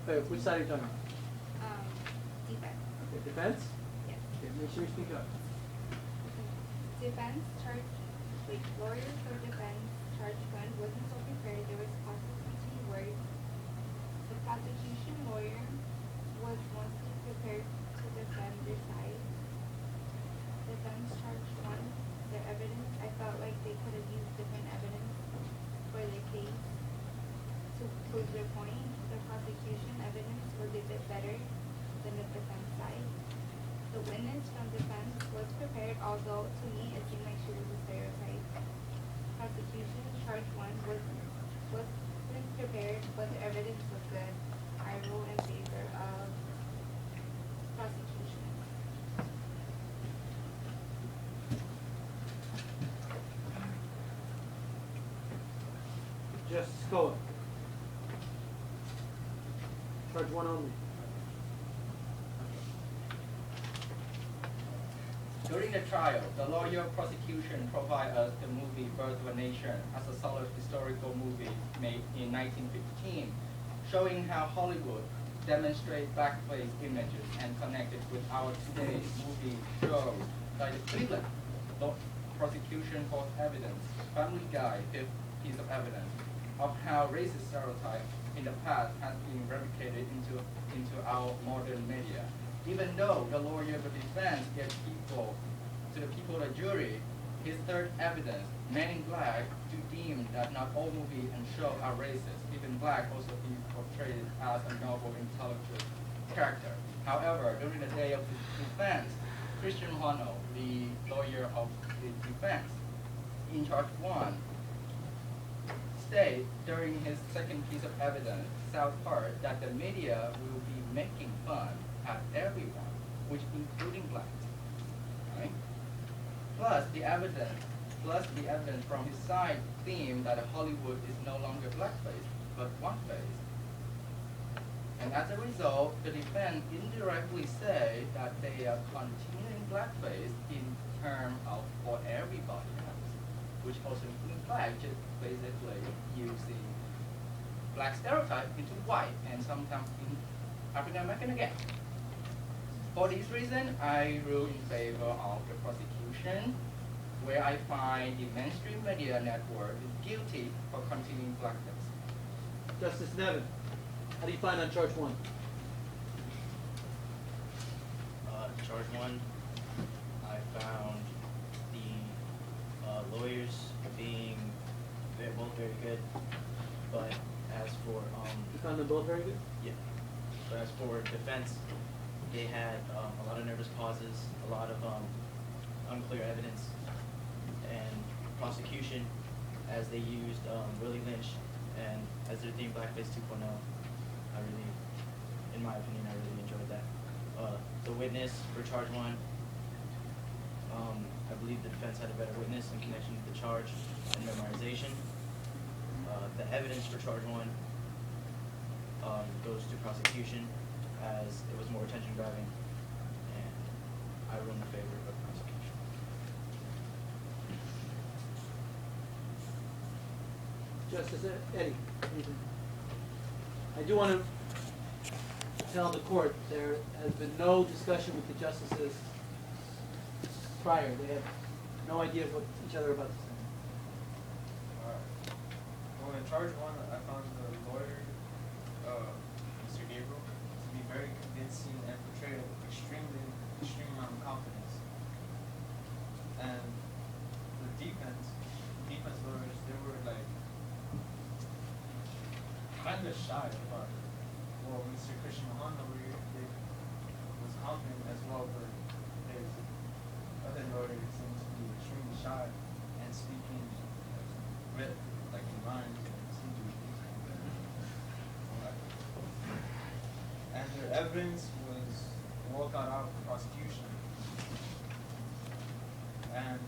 Which side are you talking about? Defense. Okay, defense? Yes. Okay, make sure you speak up. Defense charge, like lawyers for defense charge one wasn't so prepared. There was pauses between words. The prosecution lawyer was mostly prepared to defend their side. Defense charge one, their evidence. I felt like they could have used different evidence for their case to prove their point. The prosecution evidence was a bit better than the defense side. The witness from defense was prepared, although to me it seemed like she was a stereotype. Prosecution charge one wasn't prepared, but the evidence was good. I rule in favor of prosecution. Justice Coa. Charge one only. During the trial, the lawyer prosecution provided us the movie Birth of a Nation as a solid historical movie made in 1915, showing how Hollywood demonstrates blackface images and connected with our today's movie shows like the Cleveland. The prosecution calls evidence, Family Guy, fifth piece of evidence, of how racist stereotypes in the past has been replicated into our modern media. Even though the lawyer of the defense gave to the people of the jury his third evidence, Men in Black, to deem that not all movies and shows are racist. Even Black also be portrayed as a noble, intellectual character. However, during the day of the defense, Christian Hono, the lawyer of the defense, in charge one, state during his second piece of evidence, South Park, that the media will be making fun at everyone, which including blacks. Right? Plus the evidence from his side theme that Hollywood is no longer blackface, but whiteface. And as a result, the defense indirectly say that they are continuing blackface in terms of for everybody else, which also includes black, just basically using black stereotype into white and sometimes in African American again. For this reason, I rule in favor of the prosecution, where I find the mainstream media network is guilty for continuing blackface. Justice Nevin, how do you find on charge one? Charge one, I found the lawyers being both very good, but as for You found them both very good? yeah, but as for defense, they had a lot of nervous pauses, a lot of unclear evidence, and prosecution, as they used Willie Lynch and as their theme Blackface 2.0. I really, in my opinion, I really enjoyed that. The witness for charge one, I believe the defense had a better witness in connection with the charge and memorization. The evidence for charge one goes to prosecution, as it was more attention grabbing, and I rule in favor of prosecution. Justice Eddie, anything? I do want to tell the court there has been no discussion with the justices prior. They have no idea what each other are about to say. Well, in charge one, I found the lawyer, Mr. Gabriel, to be very convincing and portrayed with extreme amount of confidence. And the defense lawyers, they were like kind of shy about it. Well, Mr. Christian Mahan over here, they was confident as well, but his other lawyer seems to be extremely shy and speaking with like in rhymes and seems to be and their evidence was well thought out for prosecution. And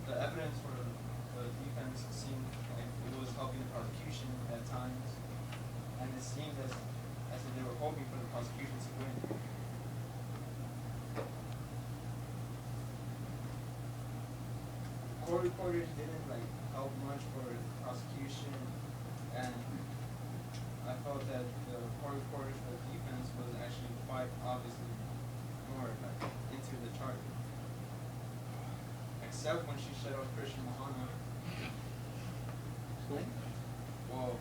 the evidence for the defense seemed like it was helping the prosecution at times, and it seemed as if they were hoping for the prosecution to win. Court reporters didn't like help much for the prosecution, and I I felt that the court reporter's defense was actually quite obviously more like into the charge. Except when she shut off Christian Muhammad. Explain. Well,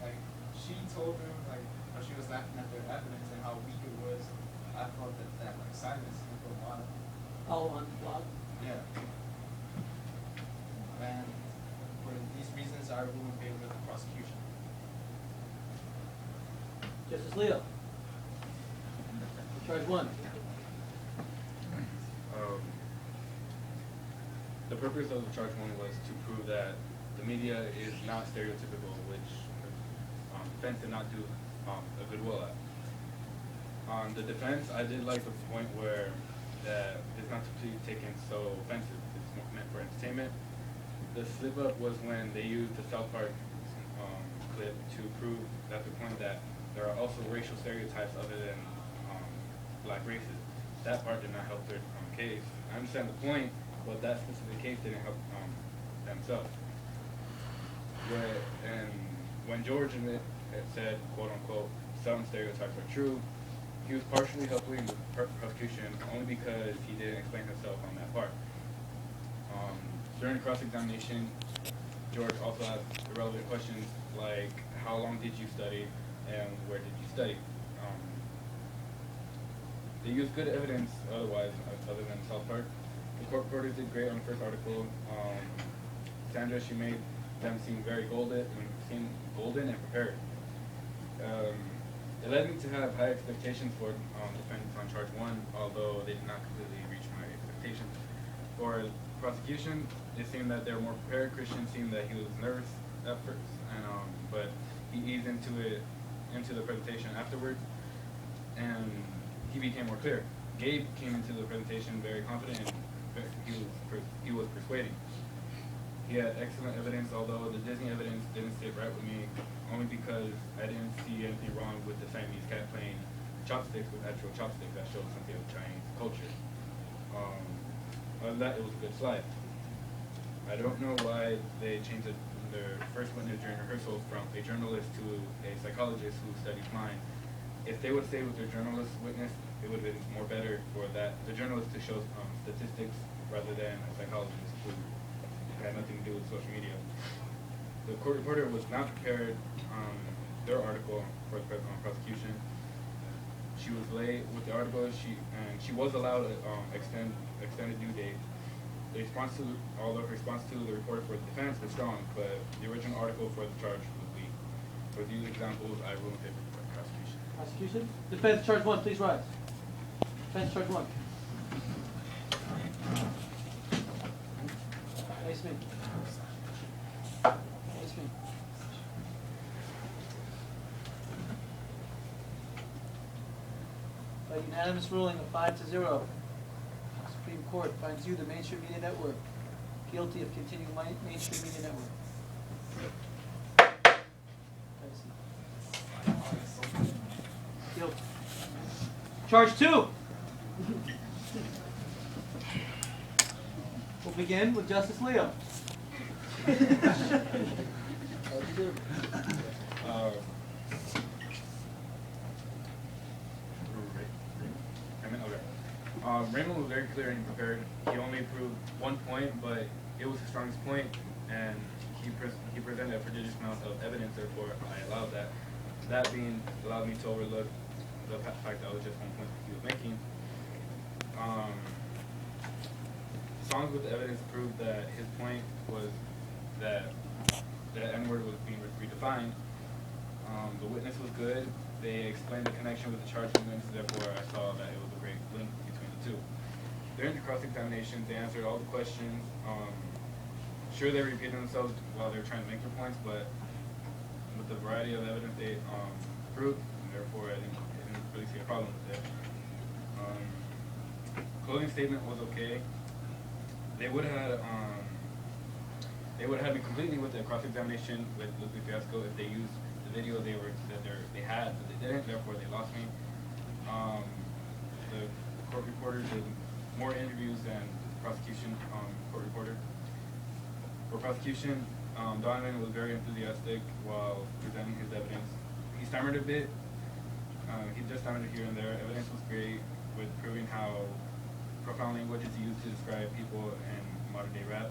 like she told them like how she was laughing at their evidence and how weak it was. I felt that like silenced him for a while. Oh, on the blog? Yeah. And for these reasons, I rule in favor of the prosecution. Justice Leo. Charge 1. The purpose of charge 1 was to prove that the media is not stereotypical, which defense did not do a good will at. On the defense, I did like the point where that it's not to be taken so offensive. It's more meant for entertainment. The slip up was when they used the South Park clip to prove that the point that there are also racial stereotypes other than black races. That part did not help their case. I understand the point, but that specific case didn't help themselves. When George said, quote unquote, some stereotypes are true, he was partially helping the prosecution only because he didn't explain himself on that part. During the cross-examination, George also asked irrelevant questions like, how long did you study and where did you study? They used good evidence otherwise, other than South Park. The court reporters did great on the first article. Sandra, she made them seem very golden and prepared. It led me to have high expectations for defendants on charge 1, although they did not completely reach my expectations. For prosecution, it seemed that they were more prepared. Christian seemed that he was nervous at first, but he eased into the presentation afterwards, and he became more clear. Gabe came into the presentation very confident, and he was persuading. He had excellent evidence, although the Disney evidence didn't sit right with me, only because I didn't see anything wrong with the Siamese cat playing chopsticks with actual chopsticks. That showed something of Chinese culture. Other than that, it was a good slide. I don't know why they changed their first witness during rehearsal from a journalist to a psychologist who studies mind. If they would stay with their journalist witness, it would have been more better for the journalist to show statistics rather than a psychologist who had nothing to do with social media. The court reporter was not prepared on their article for the prosecution. She was late with the article. She was allowed extended due date. Although her response to the report for the defense was strong, but the original article for the charge was weak. For these examples, I rule in favor of the prosecution. Prosecution? Defense, charge 1, please rise. Defense, charge 1. Nice man. Nice man. By unanimous ruling of 5-0, Supreme Court finds you, the Mainstream Media Network, guilty of continuing Mainstream Media Network. Have a seat. Guilty. Charge 2. We'll begin with Justice Leo. Raymond was very clear and prepared. He only proved 1 point, but it was his strongest point, and he presented a prodigious amount of evidence. Therefore, I allowed that. That being allowed me to overlook the fact that it was just 1 point he was making. Songs with evidence proved that his point was that the N-word was being redefined. The witness was good. They explained the connection with the charge movements. Therefore, I saw that it was a great link between the two. During the cross-examination, they answered all the questions. Sure, they repeated themselves while they were trying to make their points, but with the variety of evidence they proved, therefore I didn't really see a problem with it. Closing statement was okay. They would have had me completely with the cross-examination with Lupe Fiasco if they used the video they had, but they didn't. Therefore, they lost me. The court reporter did more interviews than the prosecution court reporter. For prosecution, Donovan was very enthusiastic while presenting his evidence. He stammered a bit. He just stammered here and there. Evidence was great with proving how profound language is used to describe people in modern day rap.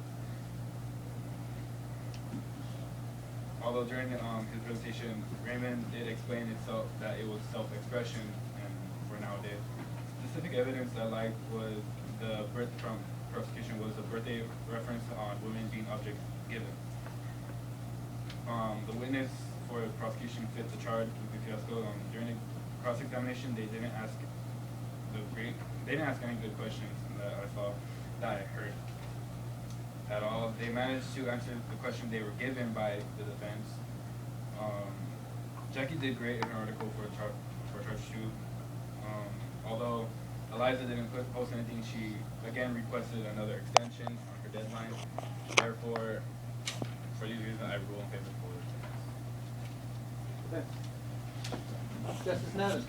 Although during his presentation, Raymond did explain itself that it was self-expression and for nowadays. Specific evidence I liked was the birth from prosecution was a birthday reference on women being objects given. The witness for the prosecution fit the charge with the fiasco. During the cross-examination, they didn't ask any good questions that I heard at all. They managed to answer the question they were given by the defense. Jackie did great in her article for charge 2. Although Eliza didn't post anything, she again requested another extension on her deadline. Therefore, for these reasons, I rule in favor for it. Okay. Justice Nevin.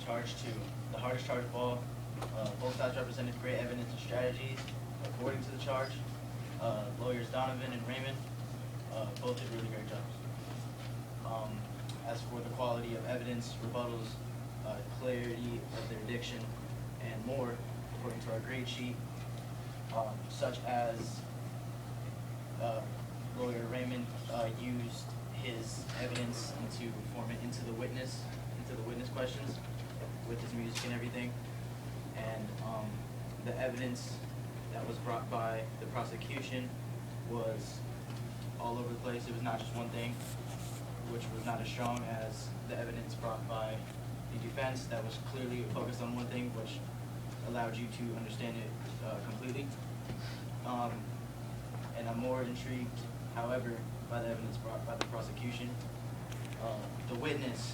Charge 2, the hardest charge of all. Both sides represented great evidence and strategies according to the charge. Lawyers Donovan and Raymond both did really great jobs. As for the quality of evidence, rebuttals, clarity of their diction, and more, according to our grade sheet, such as lawyer Raymond used his evidence to form it into the witness questions with his music and everything. And the evidence that was brought by the prosecution was all over the place. It was not just one thing, which was not as strong as the evidence brought by the defense that was clearly focused on one thing, which allowed you to understand it completely. And I'm more intrigued, however, by the evidence brought by the prosecution. The witness,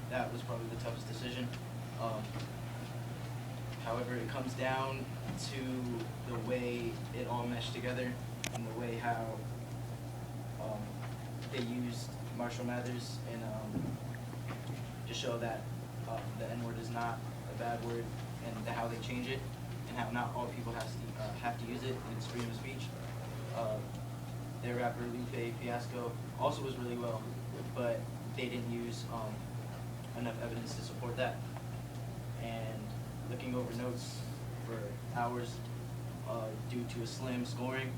that was probably the toughest decision. However, it comes down to the way it all meshed together and the way how they used Marshall Mathers and to show that the N-word is not a bad word, and how they change it, and how not all people have to use it in freedom of speech. Their rapper Lupe Fiasco also was really well, but they didn't use enough evidence to support that. And looking over notes for hours due to a slim scoring,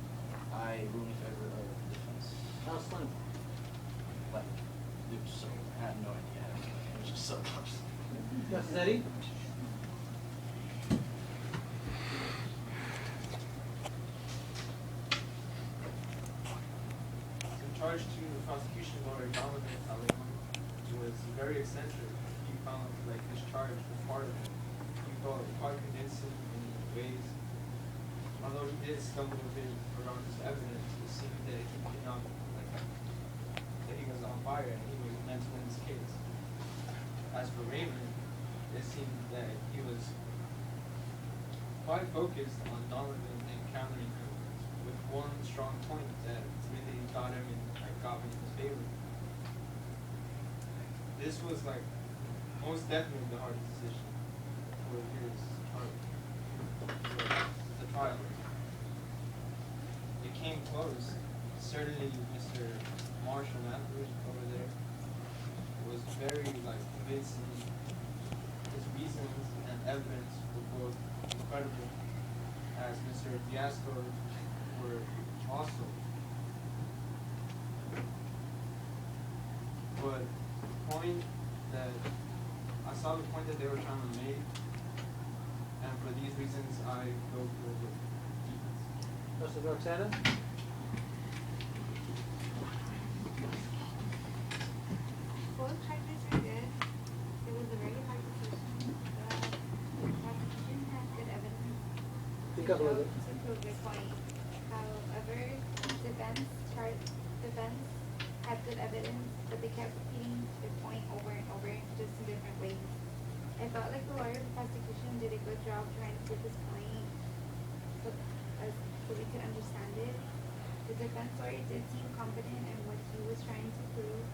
I rule in favor of the defense. How slim? Like, it was so, I had no idea. It was just so close. Justice Eddie? So charge to the prosecution lawyer Donovan Aleman was very eccentric. He found like his charge was part of it. He felt quite convincing in ways. Although he did stumble a bit around his evidence, it seemed that he could not that he was on fire and he was meant to win this case. As for Raymond, it seemed that he was quite focused on Donovan and countering him with one strong point that really got him in his favor. This was like most definitely the hardest decision for his the trial. It came close. Certainly Mr. Marshall Mathers over there was very convincing. His reasons and evidence were both incredible, as Mr. Fiasco were also. But the point that I saw the point that they were trying to make, and for these reasons I go for the defense. Justice Roxana? Both charges were good. It was a very hard decision. The prosecution had good evidence Speak up a little bit. to prove their point. However, defense had good evidence, but they kept repeating their point over and over, just in different ways. I felt like the lawyer of the prosecution did a good job trying to prove his point so we could understand it. The defense lawyer did seem confident in what he was trying to prove.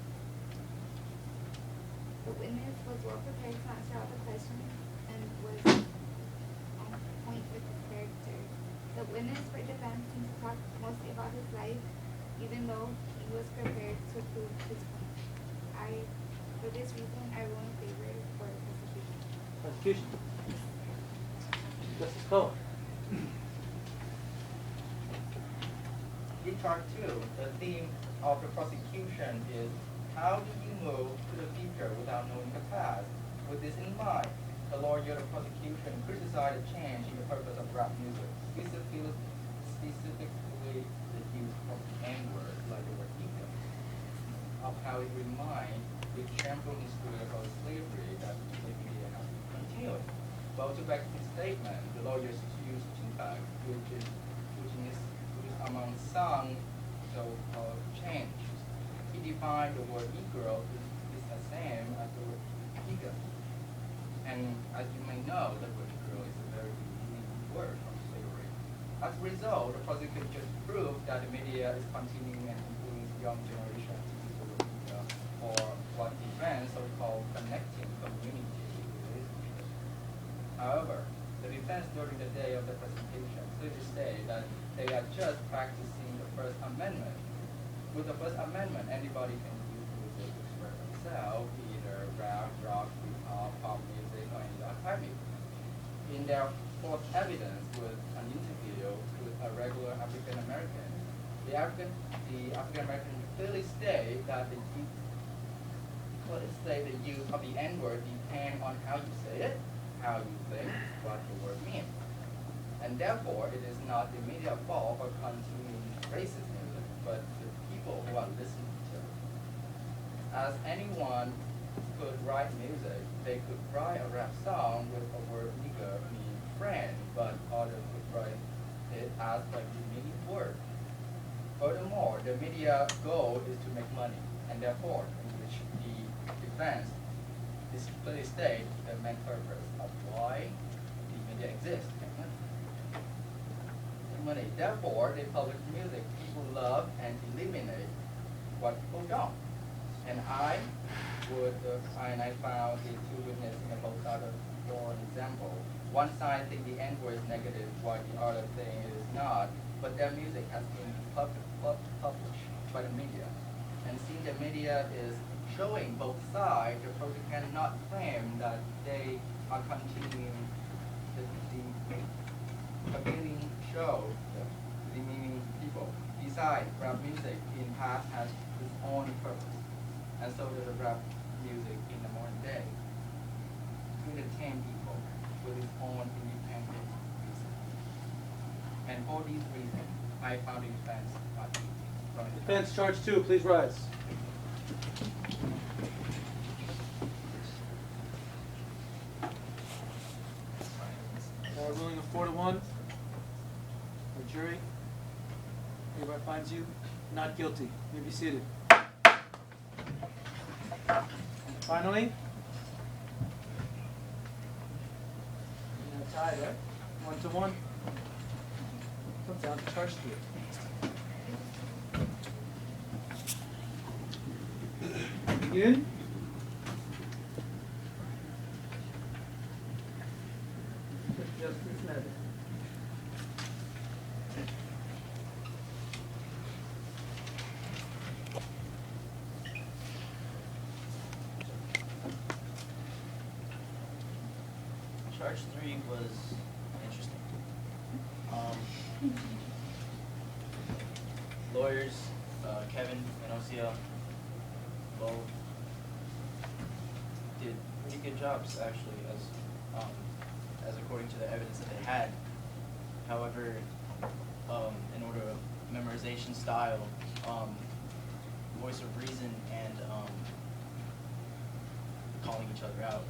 The witness was well prepared to answer all the questions and was on point with his character. witness for defense seems to talk mostly about his life, even though he was prepared to prove his point. For this reason, I rule in favor for prosecution. Prosecution. Justice Cohen. In part 2, the theme of the prosecution is how do you move to the future without knowing the past? With this in mind, the lawyer of the prosecution criticized a change in the purpose of rap music, specifically the use of N-word, like the word ego, of how it reminds the shameful history of slavery that the media has been continuing. Well, to back his statement, the lawyers used Tupac, which is among some so-called changes. He defined the word Negro is the same as the word Negro. And as you may know, the word Negro is a very unique word from slavery. As a result, the prosecution just proved that the media is continuing and influencing young generation to use the word Negro for what defense so-called connecting community is. However, the defense during the day of the presentation clearly stated that they are just practicing the First Amendment. With the First Amendment, anybody can use music to express themselves, either rap, rock, hip hop, pop music, or any other type of music. In their fourth evidence with an interview with a regular African American, the African American clearly state that the use of the N-word depends on how you say it, how you think, what the word means. And therefore, it is not the media fault for continuing racist music, but the people who are listening to it. As anyone could write music, they could write a rap song with the word nigger meaning friend, but others could write it as like the meaning word. Furthermore, the media goal is to make money, and therefore, in which the defense clearly state the main purpose of why the media exists. Money. Therefore, they publish music people love and eliminate what people don't. And I found the two witnesses in both sides for an example. One side think the N-word is negative, while the other thing it is not. But their music has been published by the media. And since the media is showing both sides, the person cannot claim that they are continuing the appealing show the meaning people. Besides, rap music in past has its own purpose, and so does the rap music in the modern day, to entertain people with its own independent reason. And for these reasons, I found the defense not guilty. Defense charge 2, please rise. Ruling of 4-1. The jury hereby finds you not guilty. You may be seated. And finally, you have tied, right? 1-1. Comes down to charge 3. Begin. Justice Nether. Charge 3 was interesting. Lawyers, Kevin and Osia, both did pretty good jobs actually, as according to the evidence that they had. However, in order of memorization style, voice of reason, and calling each other out,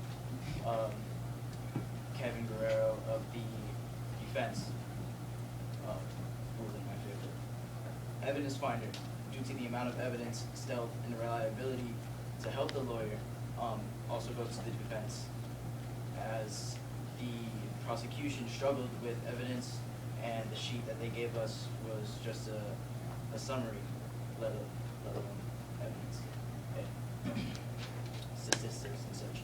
Kevin Guerrero of the defense ruled in my favor. Evidence finder, due to the amount of evidence, stealth, and reliability to help the lawyer, also goes to the defense, as the prosecution struggled with evidence, and the sheet that they gave us was just a summary, let alone evidence, and statistics and such.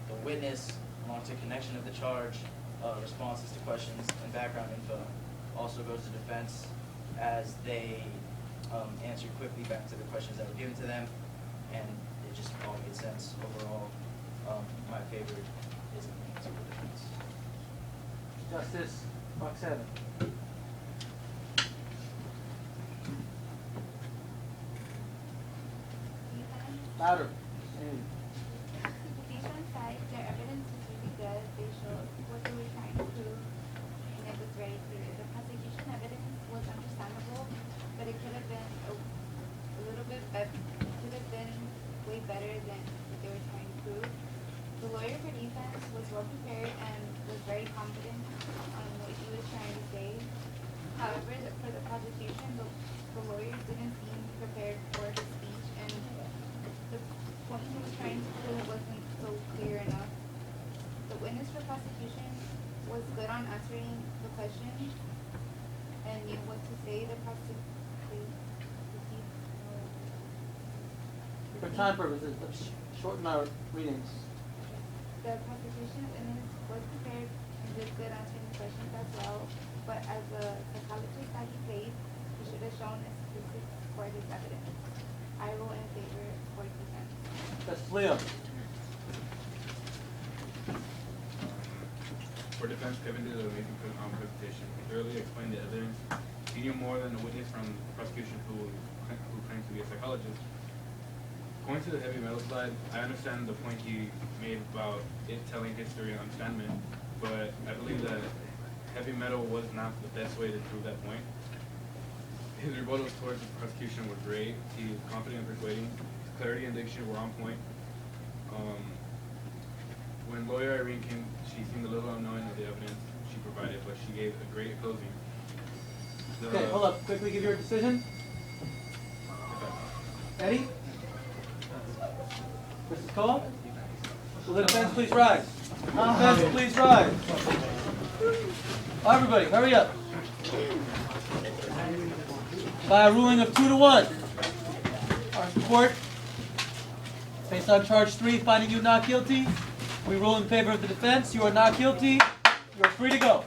The witness, along to connection of the charge, responses to questions, and background info, also goes to defense, as they answered quickly back to the questions that were given to them, and it just all made sense overall. My favorite is the answer to defense. Justice Roxana. Defense. Louder. Defense side, their evidence was really good. They showed what they were trying to prove, and it was very clear. The prosecution evidence was understandable, but it could have been a little bit better. Could have been way better than what they were trying to prove. The lawyer for defense was well prepared and was very confident on what he was trying to say. However, for the prosecution, the lawyer didn't seem prepared for his speech, and the point he was trying to prove wasn't so clear enough. The witness for prosecution was good on answering the questions and knew what to say. For time purposes, let's shorten our readings. The prosecution witness was prepared and did good answering the questions as well, but as a psychologist that he played, he should have shown statistics for his evidence. I rule in favor for defense. Justice Leo. For defense, Kevin did an amazing presentation. He thoroughly explained the evidence. He knew more than the witness from the prosecution who claims to be a psychologist. Going to the heavy metal side, I understand the point he made about it telling history and understanding, but I believe that heavy metal was not the best way to prove that point. His rebuttals towards the prosecution were great. He was confident and persuading. His clarity and diction were on point. When lawyer Irene came, she seemed a little unknowing of the evidence she provided, but she gave a great closing. Okay, hold up. Quickly give your decision. Eddie? Mrs. Cole? Will the defense please rise? Defense please rise. Everybody, hurry up. By a ruling of 2-1, our court, based on charge 3, finding you not guilty, we rule in favor of the defense. You are not guilty. You are free to go.